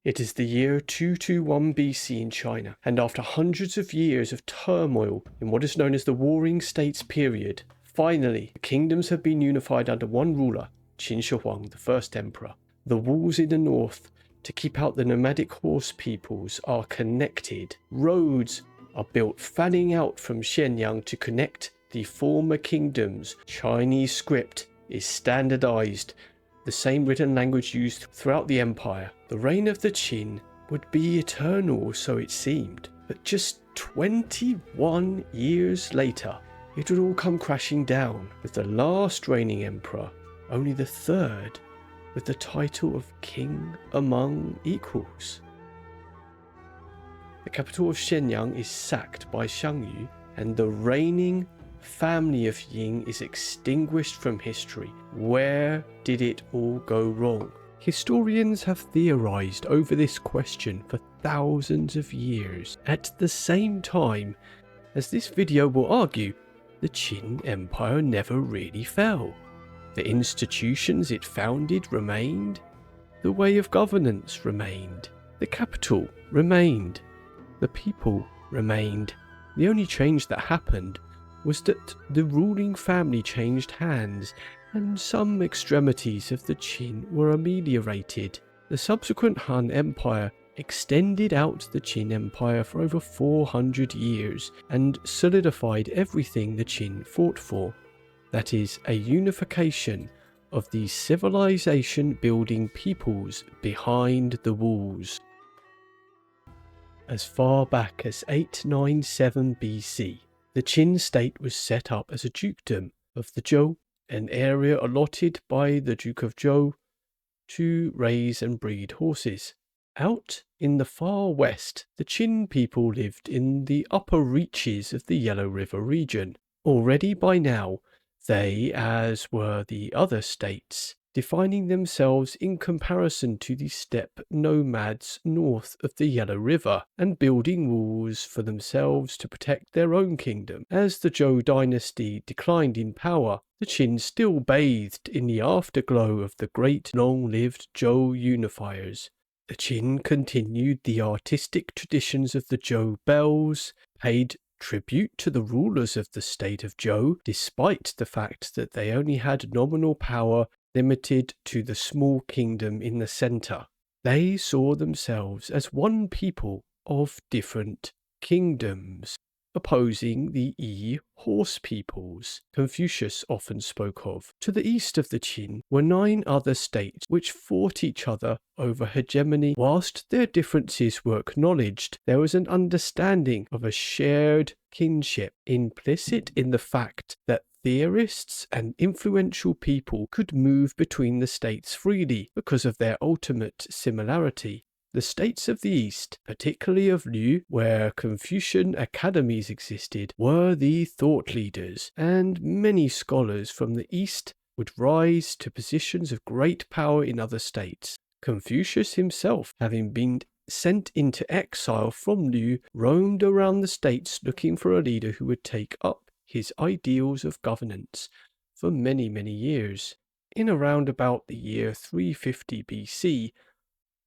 It is the year 221 BC in China, and after hundreds of years of turmoil in what is known as the Warring States period, finally the kingdoms have been unified under one ruler, Qin Shi Huang, the first emperor. The walls in the north to keep out the nomadic horse peoples are connected. Roads are built fanning out from Xian Yang to connect the former kingdoms. Chinese script is standardized, the same written language used throughout the empire. The reign of the Qin would be eternal, so it seemed, but just 21 years later, it would all come crashing down, with the last reigning emperor, only the third, with the title of king among equals. The capital of Xian Yang is sacked by Shang, and the reigning family of Ying is extinguished from history. Where did it all go wrong? Historians have theorized over this question for thousands of years. At the same time, as this video will argue, the Qin Empire never really fell. The institutions it founded remained. The way of governance remained. The capital remained. The people remained. The only change that happened was that the ruling family changed hands, and some extremities of the Qin were ameliorated. The subsequent Han Empire extended out the Qin Empire for over 400 years and solidified everything the Qin fought for. That is, a unification of the civilization-building peoples behind the walls. As far back as 897 BC, the Qin State was set up as a dukedom of the Zhou, an area allotted by the Duke of Zhou to raise and breed horses. Out in the far west, the Qin people lived in the upper reaches of the Yellow River region. Already by now, they, as were the other states, defining themselves in comparison to the steppe nomads north of the Yellow River, and building walls for themselves to protect their own kingdom. As the Zhou dynasty declined in power, the Qin still bathed in the afterglow of the great long-lived Zhou unifiers. The Qin continued the artistic traditions of the Zhou bells, paid tribute to the rulers of the state of Zhou, despite the fact that they only had nominal power limited to the small kingdom in the centre. They saw themselves as one people of different kingdoms, opposing the Yi horse peoples Confucius often spoke of. To the east of the Qin were 9 other states which fought each other over hegemony. Whilst their differences were acknowledged, there was an understanding of a shared kinship, implicit in the fact that theorists and influential people could move between the states freely because of their ultimate similarity. The states of the East, particularly of Liu, where Confucian academies existed, were the thought leaders, and many scholars from the East would rise to positions of great power in other states. Confucius himself, having been sent into exile from Liu, roamed around the states looking for a leader who would take up his ideals of governance for many, many years. In around about the year 350 BC,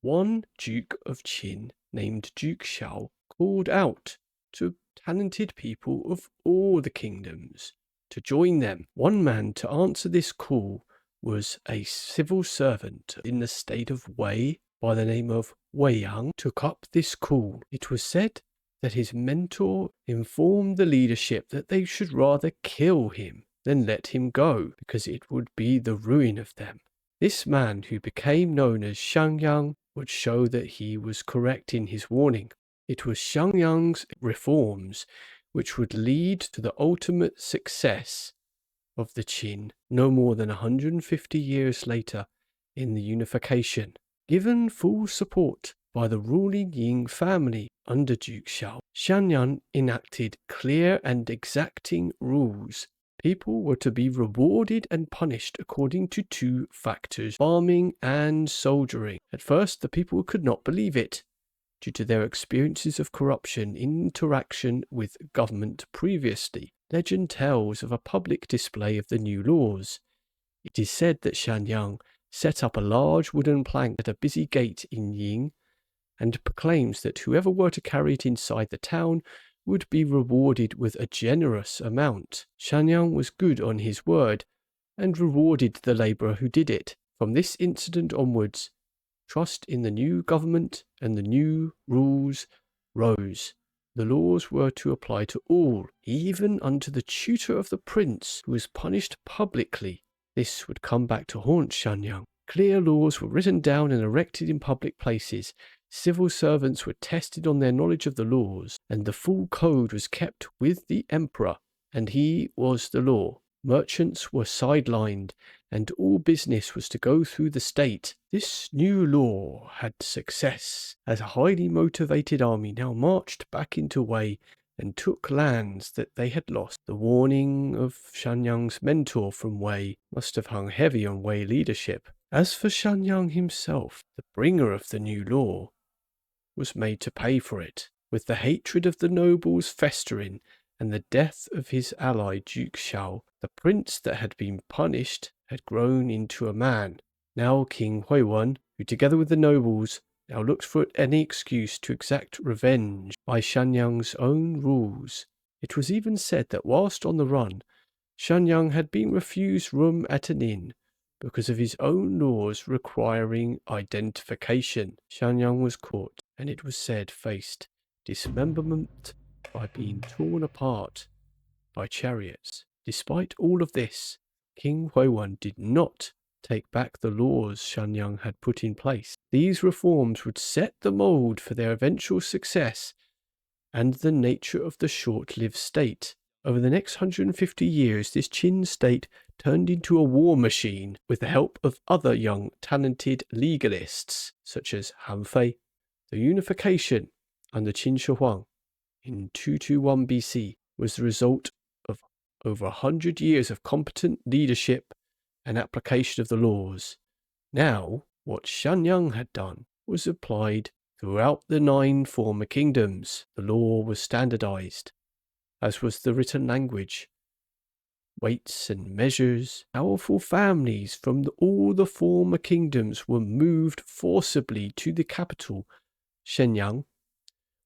one Duke of Qin named Duke Xiao called out to talented people of all the kingdoms to join them. One man to answer this call was a civil servant in the state of Wei by the name of Wei Yang. Took up this call. It was said that his mentor informed the leadership that they should rather kill him than let him go, because it would be the ruin of them. This man, who became known as Shang Yang, would show that he was correct in his warning. It was Shang Yang's reforms which would lead to the ultimate success of the Qin no more than 150 years later in the unification. Given full support by the ruling Ying family under Duke Xiao, Xian Yang enacted clear and exacting rules. People were to be rewarded and punished according to 2 factors, farming and soldiering. At first, the people could not believe it, due to their experiences of corruption in interaction with government previously. Legend tells of a public display of the new laws. It is said that Xian Yang set up a large wooden plank at a busy gate in Ying and proclaims that whoever were to carry it inside the town would be rewarded with a generous amount. Xian Yang was good on his word and rewarded the labourer who did it. From this incident onwards, trust in the new government and the new rules rose. The laws were to apply to all, even unto the tutor of the prince, who was punished publicly. This would come back to haunt Xian Yang. Clear laws were written down and erected in public places. Civil servants were tested on their knowledge of the laws, and the full code was kept with the emperor, and he was the law. Merchants were sidelined, and all business was to go through the state. This new law had success, as a highly motivated army now marched back into Wei and took lands that they had lost. The warning of Xian Yang's mentor from Wei must have hung heavy on Wei leadership. As for Xian Yang himself, the bringer of the new law was made to pay for it, with the hatred of the nobles festering and the death of his ally Duke Xiao. The prince that had been punished had grown into a man. Now King Huiwen, who together with the nobles now looked for any excuse to exact revenge by Xian Yang's own rules. It was even said that whilst on the run, Xian Yang had been refused room at an inn because of his own laws requiring identification. Xian Yang was caught, and it was said faced dismemberment by being torn apart by chariots. Despite all of this, King Huiwen did not take back the laws Xian Yang had put in place. These reforms would set the mould for their eventual success and the nature of the short-lived state. Over the next 150 years, this Qin state turned into a war machine with the help of other young, talented legalists, such as Han Fei. The unification under Qin Shi Huang in 221 BC was the result of over 100 years of competent leadership and application of the laws. Now, what Xian Yang had done was applied throughout the 9 former kingdoms. The law was standardized, as was the written language. Weights and measures, powerful families from all the former kingdoms were moved forcibly to the capital, Shenyang,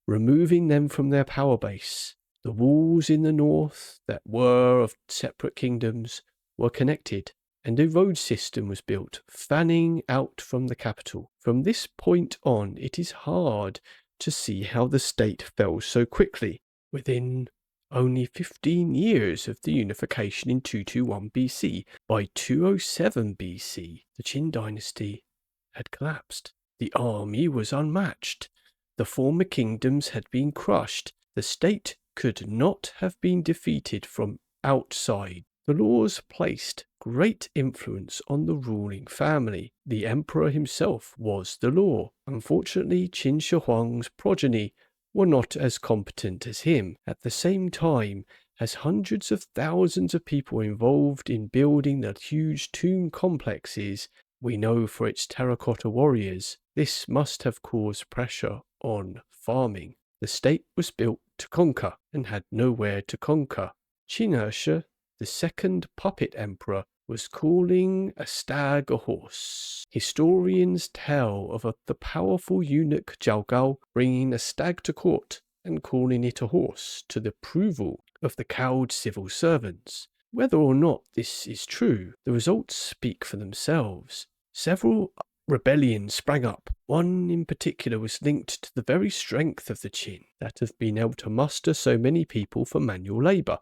removing them from their power base. The walls in the north that were of separate kingdoms were connected, and a road system was built, fanning out from the capital. From this point on, it is hard to see how the state fell so quickly. Within only 15 years of the unification in 221 BC, by 207 BC, the Qin Dynasty had collapsed. The army was unmatched. The former kingdoms had been crushed. The state could not have been defeated from outside. The laws placed great influence on the ruling family. The emperor himself was the law. Unfortunately, Qin Shi Huang's progeny were not as competent as him. At the same time, as hundreds of thousands of people involved in building the huge tomb complexes we know for its terracotta warriors, this must have caused pressure on farming. The state was built to conquer and had nowhere to conquer. Qin Shi, the second puppet emperor, was calling a stag a horse. Historians tell of the powerful eunuch Zhao Gao bringing a stag to court and calling it a horse to the approval of the cowed civil servants. Whether or not this is true, the results speak for themselves. Several rebellions sprang up. One in particular was linked to the very strength of the Qin, that of being able to muster so many people for manual labour.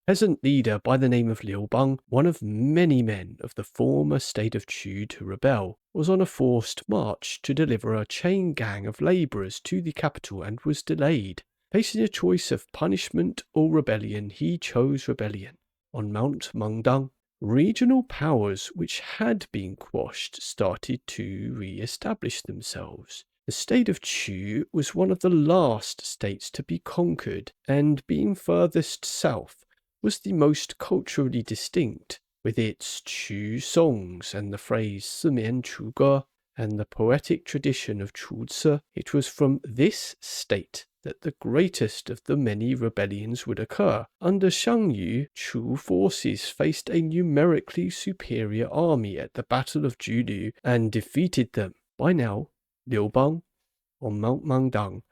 Peasant leader by the name of Liu Bang, one of many men of the former state of Chu to rebel, was on a forced march to deliver a chain gang of labourers to the capital and was delayed. Facing a choice of punishment or rebellion, he chose rebellion. On Mount Mengdang, regional powers which had been quashed started to re-establish themselves. The state of Chu was one of the last states to be conquered, and being furthest south, was the most culturally distinct, with its Chu songs and the phrase Simian Chu Ge and the poetic tradition of Chu Zi. It was from this state that the greatest of the many rebellions would occur. Under Shang Yu, Chu forces faced a numerically superior army at the Battle of Julu and defeated them. By now, Liu Bang on Mount Mangdang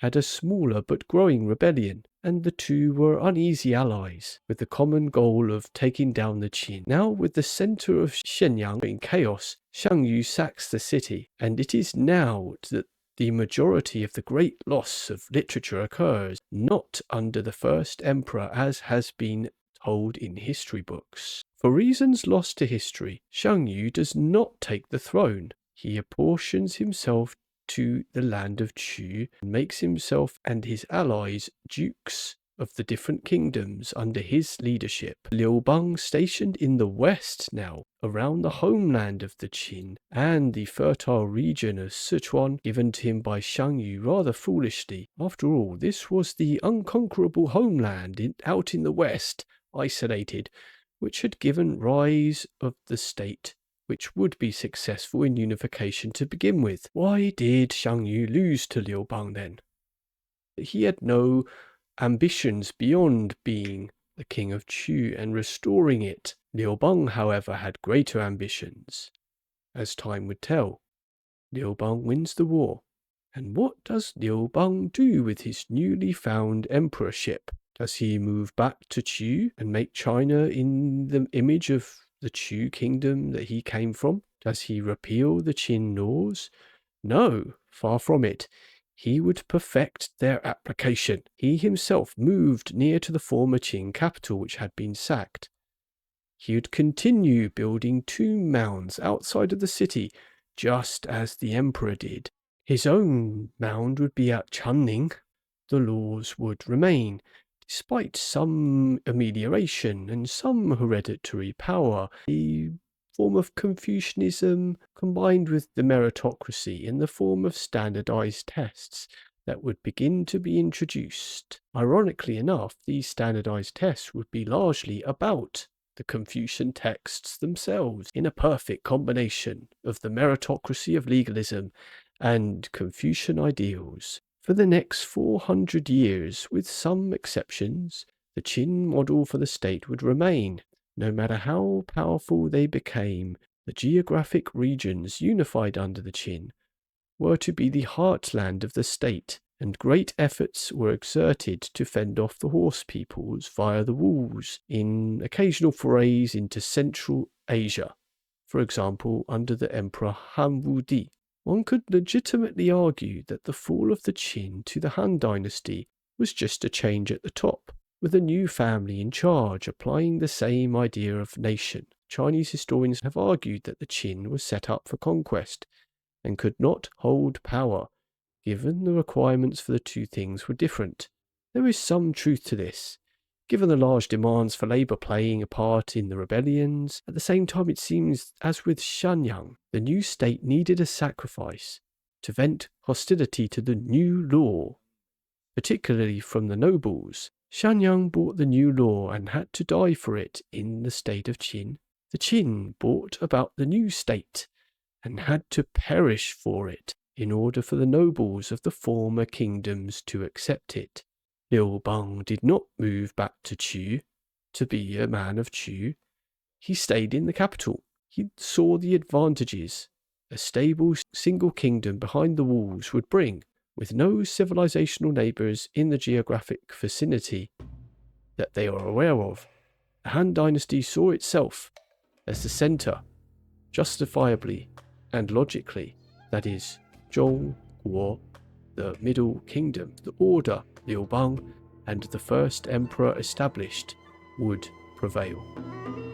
had a smaller but growing rebellion, and the two were uneasy allies, with the common goal of taking down the Qin. Now, with the center of Xian Yang in chaos, Shang Yu sacks the city, and it is now that the majority of the great loss of literature occurs, not under the first emperor as has been told in history books. For reasons lost to history, Shang Yu does not take the throne. He apportions himself to the land of Chu and makes himself and his allies dukes of the different kingdoms under his leadership. Liu Bang, stationed in the west now, around the homeland of the Qin and the fertile region of Sichuan, given to him by Shang Yu rather foolishly. After all, this was the unconquerable homeland out in the west, isolated, which had given rise of the state which would be successful in unification to begin with. Why did Shang Yu lose to Liu Bang then? He had no ambitions beyond being the king of Chu and restoring it. Liu Bang, however, had greater ambitions. As time would tell, Liu Bang wins the war. And what does Liu Bang do with his newly found emperorship? Does he move back to Chu and make China in the image of the Chu kingdom that he came from? Does he repeal the Qin laws? No, far from it. He would perfect their application. He himself moved near to the former Qin capital, which had been sacked. He would continue building tomb mounds outside of the city, just as the emperor did. His own mound would be at Chunning. The laws would remain, despite some amelioration and some hereditary power. A form of Confucianism combined with the meritocracy in the form of standardized tests that would begin to be introduced. Ironically enough, these standardized tests would be largely about the Confucian texts themselves, in a perfect combination of the meritocracy of legalism and Confucian ideals. For the next 400 years, with some exceptions, the Qin model for the state would remain. No matter how powerful they became, the geographic regions unified under the Qin were to be the heartland of the state, and great efforts were exerted to fend off the horse peoples via the walls in occasional forays into Central Asia, for example under the Emperor Han Wudi. One could legitimately argue that the fall of the Qin to the Han Dynasty was just a change at the top, with a new family in charge applying the same idea of nation. Chinese historians have argued that the Qin was set up for conquest and could not hold power, given the requirements for the two things were different. There is some truth to this, given the large demands for labour playing a part in the rebellions. At the same time, it seems, as with Xian Yang, the new state needed a sacrifice to vent hostility to the new law, particularly from the nobles. Xian Yang bought the new law and had to die for it in the state of Qin. The Qin brought about the new state and had to perish for it in order for the nobles of the former kingdoms to accept it. Liu Bang did not move back to Chu to be a man of Chu. He stayed in the capital. He saw the advantages a stable single kingdom behind the walls would bring, with no civilizational neighbors in the geographic vicinity that they are aware of. The Han Dynasty saw itself as the center, justifiably and logically, that is, Zhou, Guo, the Middle Kingdom, the order Liu Bang and the first emperor established would prevail.